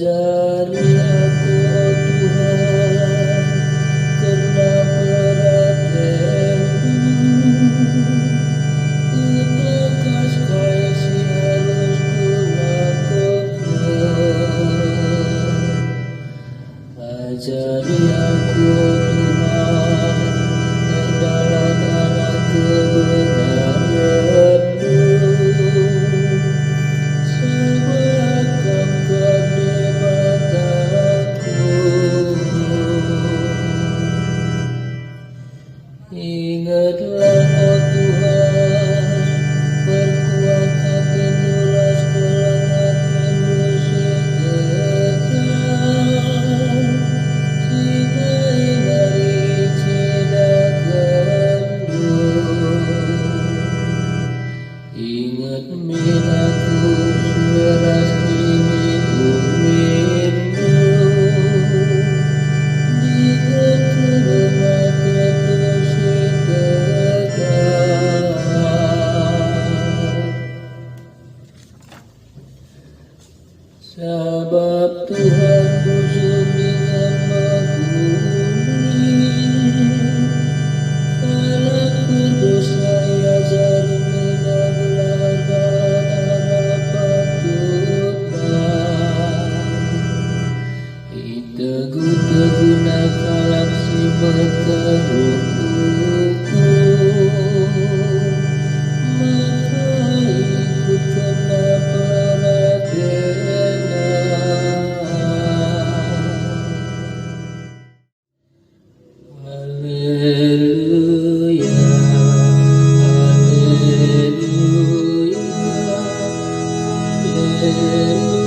Ajari aku, oh Tuhan, karena berat bekas kasih harus kulakukan. Ajari aku, oh Tuhan, dalam arah kebenaran-Mu, sebarkan di mataku. Ingatlah, oh Tuhan, perkuat hati nuras dorongan manusia kekal, sinai hari cidakanmu. Ingat min aku sueras ini umirmu, ingat kelemah manusia kekal. Sebab Tuhan musuh dengan mengampuni, kalau berdosa ya zalim menanglah dan harapan Tuhan. Itegu-tegu nakalak si mengkerukuku, maka ikutkanlah perhatian. Haleluya, haleluya, haleluya.